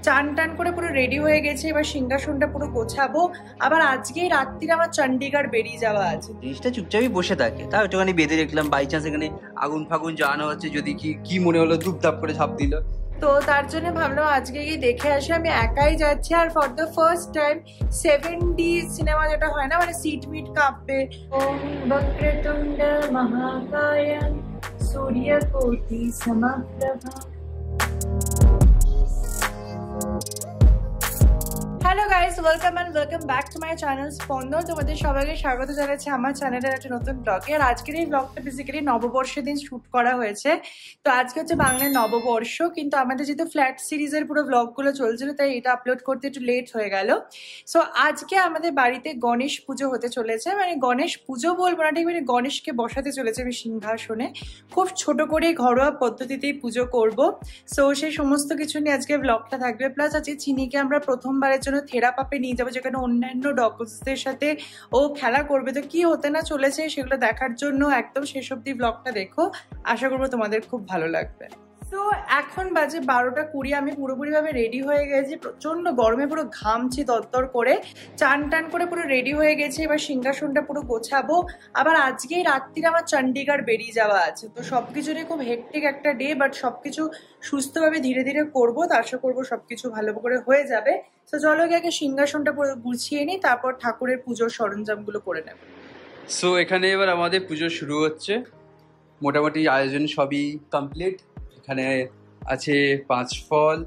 চান টান করে পুরো রেডি হয়ে গেছে, এবার সিংহাসনটা পুরো গোছাবো। আবার আজকেই রাত্রিরে আমার চণ্ডীগড় বেরিয়ে যাওয়া আছে। জিনিসটা চুপচাপই বসে থাকে, তাও একটুখানি বেঁধে দেখলাম, বাই চান্স এখানে আগুন ফাগুন জ্বালানো হচ্ছে, যদি কি কি মনে হলো ধূপধাপ করে ঝাঁপ দিল। তো তার জন্য ভাবলাম আজকে গিয়ে দেখে আসি। আমি একাই যাচ্ছি, আর for the first time 7D cinema যেটা হয় না, মানে সিট মিট কাঁপবে। ওম বক্রতুণ্ড মহাকায় সূর্যকোটি সমপ্রভা। Hello guys, welcome and welcome back to my channel Spandan. তোমাদের সবাইকে স্বাগত জানাচ্ছি আমার চ্যানেলের একটা নতুন ব্লগে। আর আজকের এই ব্লগটা বেসিক্যালি নববর্ষের দিন শ্যুট করা হয়েছে। তো আজকে হচ্ছে বাংলার নববর্ষ, কিন্তু আমাদের যেহেতু ফ্ল্যাট সিরিজের পুরো ব্লগগুলো চলছিল, তাই এটা আপলোড করতে একটু লেট হয়ে গেল। সো আজকে আমাদের বাড়িতে গণেশ পুজো হতে চলেছে, মানে গণেশ পুজো বলবো না ঠিক, মানে গণেশকে বসাতে চলেছে আমি সিংহাসনে। খুব ছোট করে ঘরোয়া পদ্ধতিতেই পুজো করব। সো সেই সমস্ত কিছু নিয়ে আজকে ব্লগটা থাকবে। প্লাস আজকে চিনিকে আমরা প্রথমবারের জন্য থেরাপাপে নিয়ে যাবো, যেখানে অন্যান্য ডগসদের সাথে ও খেলা করবে। তো কি হতে না চলেছে সেগুলো দেখার জন্য একদম শেষ অব্দি ব্লগটা দেখো, আশা করবো তোমাদের খুব ভালো লাগবে। তো এখন বাজে 12টা 20, আমি পুরোপুরিভাবে রেডি হয়ে গেছি। প্রচন্ড গরমে পুরো ঘামছি দরদর করে। চান টান করে পুরো রেডি হয়ে গেছে, এবার সিংহাসনটা পুরো গোছাবো। আবার আজকেই রাত্রিরে আমার চণ্ডীগড় বেরিয়ে যাওয়া আছে। তো সবকিছু নিয়ে খুব হেক্টিক একটা ডে, বাট সবকিছু সুস্থভাবে ধীরে ধীরে করবো। তো আশা করবো সবকিছু ভালো করে হয়ে যাবে। তো চলো আগে সিংহাসনটা পুরো গুছিয়ে নিই, তারপর ঠাকুরের পুজোর সরঞ্জামগুলো করে নেব। সো এখানে এবার আমাদের পুজো শুরু হচ্ছে। মোটামুটি আয়োজন সবই কমপ্লিট। এখানে আছে 5 ফল,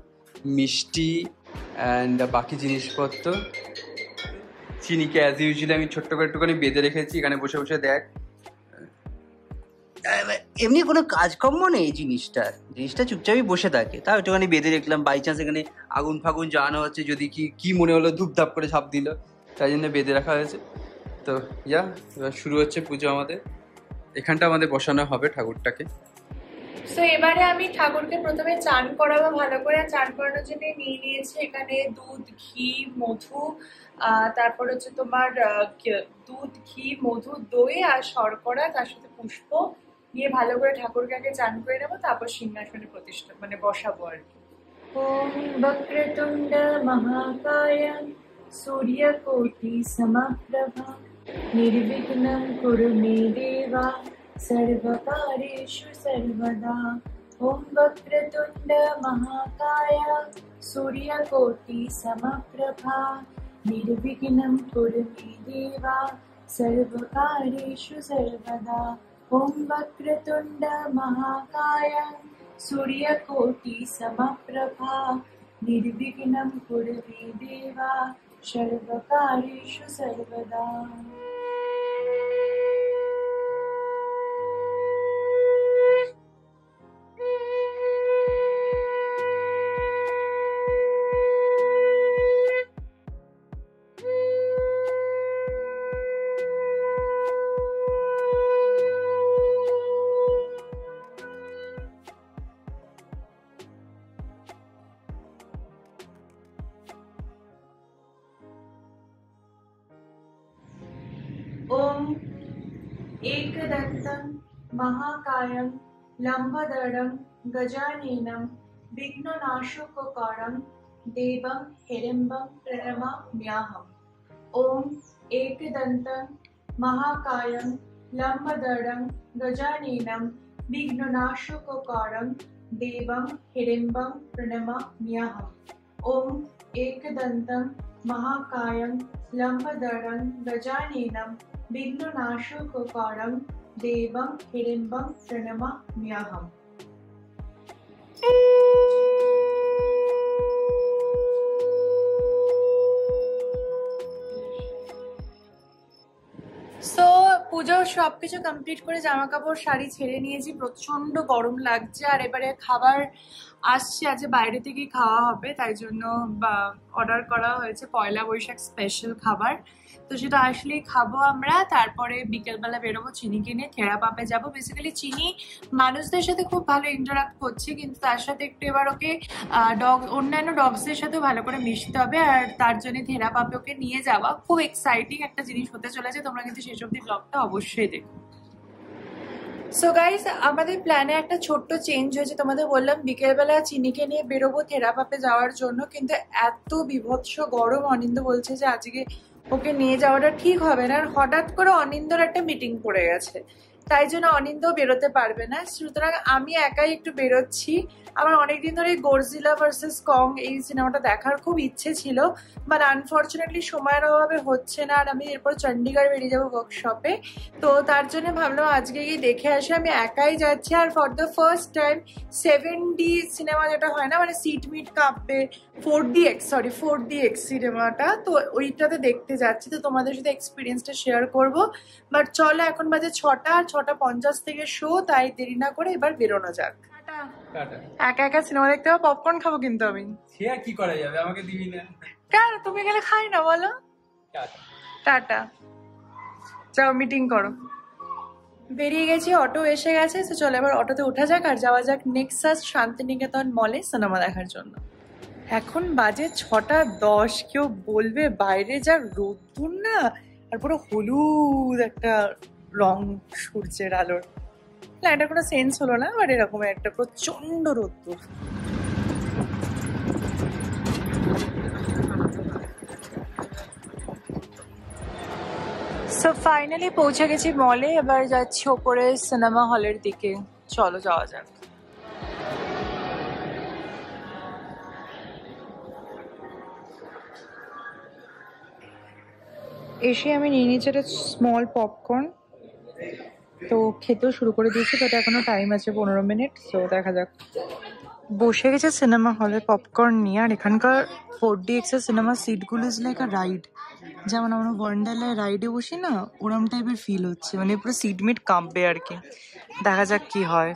মিষ্টি অ্যান্ড বাকি জিনিসপত্র। চিনিকে অ্যাজ ইউজুয়ালি আমি ছোট্ট করে একটুখানি বেঁধে রেখেছি, এখানে বসে বসে দেখ। এমনি কোনো কাজকর্ম নেই, জিনিসটা চুপচাপই বসে থাকে, তাও একটুখানি বেঁধে দেখলাম, বাই চান্স এখানে আগুন ফাগুন জ্বালানো হচ্ছে, যদি কি কি মনে হলো ধূপধাপ করে ঝাঁপ দিল, তাই জন্য বেঁধে রাখা হয়েছে। তো এবার শুরু হচ্ছে পুজো আমাদের। এখানটা আমাদের বসানো হবে ঠাকুরটাকে। তো এবারে আমি ঠাকুরকে প্রথমে চান করাবো ভালো করে। চান করানোর জন্য নিয়ে নিয়েছি এখানে দুধ, ঘি, মধু, তারপর হচ্ছে তোমার দুধ, ঘি, মধু, দই আর শর্করা, তার সাথে পুষ্প নিয়ে ভালো করে ঠাকুরকে আগে চান করে নেবো, তারপর সিংহাসনে প্রতিষ্ঠা মানে বসাবো আর কি। ওম বক্রতুণ্ড মহাকায় সূর্যকোটি সমপ্রভা নির্বিঘ্नं কুরু মে দেবা सर्वकार्येषु सर्वदा। ओम वक्रतुंड महाकाय सूर्यकोटि समप्रभा निर्विघ्नं कुरु मे देवा सर्वकार्येषु सर्वदा। ओम वक्रतुंड महाकाय सूर्यकोटि समप्रभा निर्विघ्नं कुरु मे देवा सर्वकार्येषु सर्वदा। ओम एकदन्तं महाकायं लंबोदरं गजाननं विघ्ननाशकारणं देवं हिरण्यं प्रणमाम्यहम्। ओम एकदन्तं महाकायं लंबोदरं गजाननं विघ्ननाशकारणं देवं हिरण्यं प्रणमाम्यहम्। ओम एकदन्तं महाकायं लंबोदरं गजाननं विघ्ननाशकारणं देवं हिरण्यं प्रणमाम्यहम्। সো পুজো সবকিছু কমপ্লিট করে জামা কাপড় শাড়ি ছেড়ে নিয়েছি, প্রচন্ড গরম লাগছে। আর এবারে খাবার আসছে, আজ বাইরে থেকেই খাওয়া হবে, তাই জন্য অর্ডার করা হয়েছে পয়লা বৈশাখ স্পেশাল খাবার। তো সেটা আসলেই খাবো আমরা। তারপরে বিকেলবেলা বেরোবো চিনিকে নিয়ে, থেরাপাপে যাবো। বেসিক্যালি চিনি মানুষদের সাথে খুব ভালো ইন্টারাক্ট করছে, কিন্তু তার সাথে একটু এবার ওকে অন্যান্য ডগসদের সাথেও ভালো করে মিশতে হবে। আর তার জন্য থেরাপাপে ওকে নিয়ে যাওয়া খুব এক্সাইটিং একটা জিনিস হতে চলেছে। তোমরা কিন্তু শেষ অবধি ব্লগটা অবশ্যই দেখো। সো গাইস, আমাদের প্ল্যানে একটা ছোট্ট চেঞ্জ হয়েছে। তোমাদের বললাম বিকেলবেলা চিনিকে নিয়ে বেরোবো থেরাপাপে যাওয়ার জন্য, কিন্তু এত বিভৎস গরম, অনিন্দ বলছে যে আজকে ওকে নিয়ে যাওয়াটা ঠিক হবে না। আর হঠাৎ করে অনিন্দর একটা মিটিং পড়ে গেছে, তাই জন্য অনিন্দ বেরোতে পারবে না। সুতরাং আমি একাই একটু বেরোচ্ছি। আমার অনেকদিন ধরে গডজিলা ভার্সেস কং এই সিনেমাটা দেখার খুব ইচ্ছে ছিল, বাট আনফর্চুনেটলি সময়ের অভাবে হচ্ছে না। আর আমি এরপর চণ্ডীগড় বেরিয়ে যাবো ওয়ার্কশপে, তো তার জন্য ভাবলাম আজকে গিয়ে দেখে আসি। আমি একাই যাচ্ছি, আর for the first time 7D cinema যেটা হয় না, মানে সিট মিট কাঁপবে, 4DX সিনেমাটা, তো ওইটাতে দেখতে যাচ্ছি। তো তোমাদের সাথে এক্সপিরিয়েন্সটা শেয়ার করব। বাট চলো, এখন বাজে 6টা, আর 6:50 থেকে শো, তাই দেরি না করে এবার বেরোনো যাক। একা একা সিনেমা দেখতে হবে, পপকর্ন খাবো কিন্তু আমি। সে আর কি করা যাবে, আমাকে দিবি না কেন, তুমি গেলে খাই না বলো? টাটা, যাও মিটিং করো। বেরিয়ে গেছি, অটো এসে গেছে। তো চলো এবার অটোতে ওঠা যাক আর যাওয়া যাক নেক্সাস শান্তিনিকেতন মলে সিনেমা দেখার জন্য। এখন বাজে 6:10। কেউ বলবে বাইরে যা রোদ্দুর না, আর পুরো হলুদ একটা রং সূর্যের আলোর। না, এটা কোনো সেন্স হলো না, বাট এরকম একটা প্রচন্ড রোদ্দুর। সো ফাইনালি পৌঁছে গেছি মলে, এবার যাচ্ছি ওপরে সিনেমা হলের দিকে। চলো যাওয়া যাক। এসে আমি নিয়ে নিয়েছি একটা স্মল পপকর্ন, তো খেতেও শুরু করে দিয়েছি, বাট এখনো টাইম আছে 15 মিনিট। তো দেখা যাক। বসে গেছে সিনেমা হলে পপকর্ন নিয়ে, আর এখানকার 4DX এর সিনেমা সিটগুলো ইজ লাইক আ রাইড। যেমন আমরা ওয়ান্ডারল্যান্ড রাইডে বসি না, ওরম টাইপের ফিল হচ্ছে, মানে পুরো সিট মিট কাঁপবে আর কি। দেখা যাক কি হয়।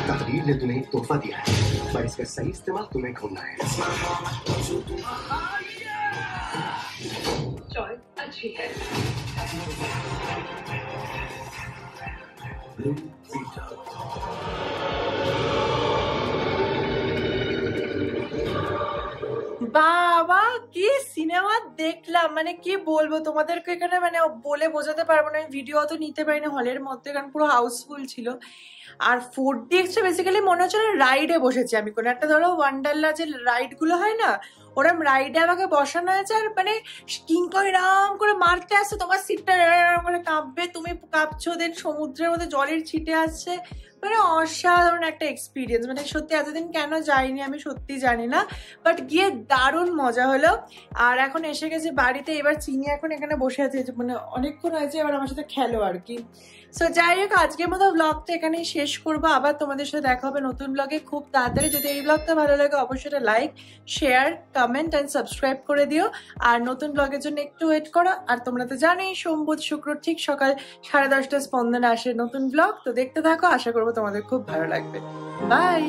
तकदीर ने तुम्हें एक तोहफा दिया है, पर इसका सही इस्तेमाल तुम्हें करना है। चॉइस अच्छी है। বাবা, কি সিনেমা দেখলাম, মানে কি বলবো তোমাদেরকে, এখানে মানে বলে বোঝাতে পারবো না। ভিডিও তো নিতে পারিনি হলের মধ্যে, কারণ পুরো হাউসফুল ছিল। আর 4DX বেসিক্যালি মনে হচ্ছে রাইডে বসেছি আমি, কোনো একটা ধরো ওয়ান্ডারলা যে রাইড গুলো হয় না, ওরম রাইডে আমাকে বসানো হয়েছে। আর মানে কিংকং এরম করে মারতে আসছে, তোমার সিটটা এরম করে কাঁপবে, তুমি কাঁপছো, দেন সমুদ্রের মধ্যে জলের ছিটে আসছে, মানে অসাধারণ একটা এক্সপিরিয়েন্স। মানে সত্যি এতদিন কেন যাইনি আমি সত্যি জানি না, বাট গিয়ে দারুণ মজা হলো। আর এখন এসে গেছে বাড়িতে, এবার চিনি এখন এখানে বসে আছে, মানে অনেকক্ষণ হয়েছে, এবার আমার সাথে খেলো আর কি। সো যাই হোক, আজকের মতো ব্লগটা এখানেই শেষ করবো। আবার তোমাদের সাথে দেখা হবে নতুন ব্লগে খুব তাড়াতাড়ি। যদি এই ব্লগটা ভালো লাগে অবশ্যই একটা like, share, comment and subscribe করে দিও। আর নতুন ব্লগের জন্য একটু ওয়েট করো। আর তোমরা তো জানোই সোম বুধ শুক্র ঠিক সকাল 10:30 স্পন্দনে আসে নতুন ব্লগ। তো দেখতে থাকো, আশা করবো তোমাদের খুব ভালো লাগবে। বাই।